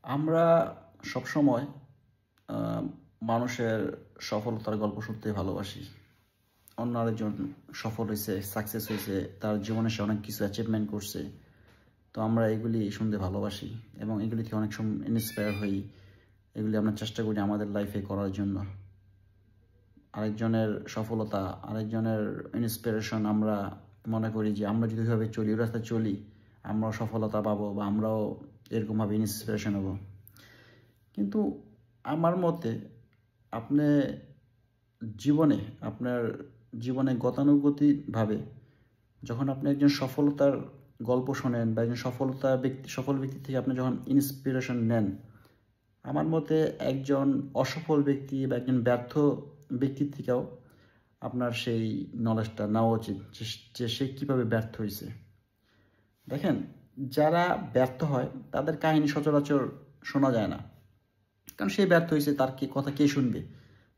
আমরা সবসময় আ মানুষের সফলতার গল্প শুনতে ভালোবাসি। অন্য আরেকজন সফল হইছে, সাকসেস হইছে, তার জীবনে সে অনেক কিছু অ্যাচিভমেন্ট করছে। তো আমরা এগুলি শুনতে ভালোবাসি এবং এগুলি থেকে অনেক সময় ইন্সপায়ার হই। এগুলি আমরা চেষ্টা করি আমাদের লাইফে করার জন্য। আরেকজনের সফলতা, আরেকজনের ইন্সপিরেশন আমরা মনে করি যে আমরা যদি ওইভাবে চলি, ওই রাস্তায় চলি, আমরাও সফলতা পাবো বা আমরাও এরকমভাবে ইন্সপিরেশন হবো। কিন্তু আমার মতে আপনি জীবনে আপনার জীবনে গতানুগতিকভাবে যখন আপনি একজন সফলতার গল্প শোনেন বা একজন সফল ব্যক্তি থেকে আপনি যখন ইন্সপিরেশন নেন, আমার মতে একজন অসফল ব্যক্তি বা একজন ব্যর্থ ব্যক্তির থেকেও আপনার সেই নলেজটা নেওয়া উচিত যে সে কীভাবে ব্যর্থ হয়েছে। দেখেন, যারা ব্যর্থ হয় তাদের কাহিনী সচরাচর শোনা যায় না, কারণ সে ব্যর্থ হয়েছে, তার কথা কে শুনবে?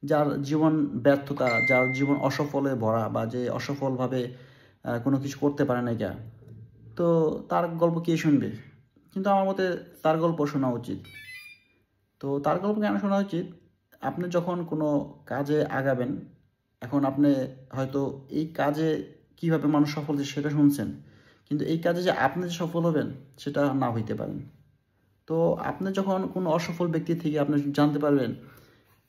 যার জীবন ব্যর্থতা, যার জীবন অসফলে ভরা বা যে অসফলভাবে কোনো কিছু করতে পারে না যা, তো তার গল্প কে শুনবে? কিন্তু আমার মতে তার গল্প শোনা উচিত। তো তার গল্প কেন শোনা উচিত? আপনি যখন কোনো কাজে আগাবেন, এখন আপনি হয়তো এই কাজে কীভাবে মানুষ সফল হচ্ছে সেটা শুনছেন, কিন্তু এই কাজে যে আপনি যে সফল হবেন সেটা না হইতে পারেন। তো আপনি যখন কোনো অসফল ব্যক্তি থেকে আপনি জানতে পারবেন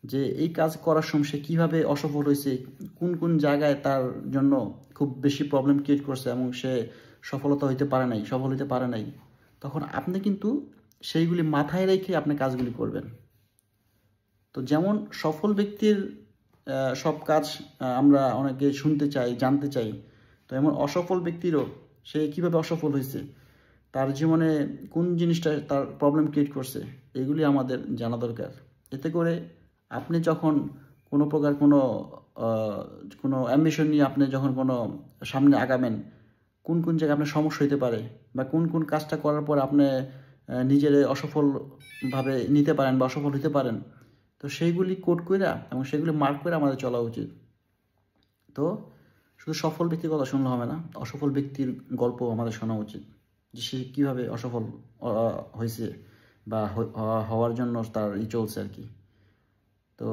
যে এই কাজ করার সময় সে কীভাবে অসফল হয়েছে, কোন কোন জায়গায় তার জন্য খুব বেশি প্রবলেম ক্রিয়েট করছে এবং সে সফল হতে পারে নাই, তখন আপনি কিন্তু সেইগুলি মাথায় রেখে আপনি কাজগুলি করবেন। তো যেমন সফল ব্যক্তির সব কাজ আমরা অনেকে শুনতে চাই, জানতে চাই, তো এমন অসফল ব্যক্তিরও সে কীভাবে অসফল হয়েছে, তার জীবনে কোন জিনিসটা তার প্রবলেম ক্রিয়েট করছে, এগুলি আমাদের জানা দরকার। এতে করে আপনি যখন কোনো প্রকার কোনো অ্যাম্বিশন নিয়ে আপনি যখন কোনো সামনে আগাবেন, কোন কোন জায়গায় আপনার সমস্যা হতে পারে বা কোন কোন কাজটা করার পর আপনি নিজের অসফলভাবে নিতে পারেন বা অসফল হতে পারেন, তো সেইগুলি কোড কইরা এবং সেগুলি মার্ক করে আমাদের চলা উচিত। তো শুধু সফল ব্যক্তির কথা শুনলে হবে না, অসফল ব্যক্তির গল্প আমাদের শোনা উচিত, যে সে কীভাবে অসফল হয়েছে বা হওয়ার জন্য তার চলছে আর কি। তো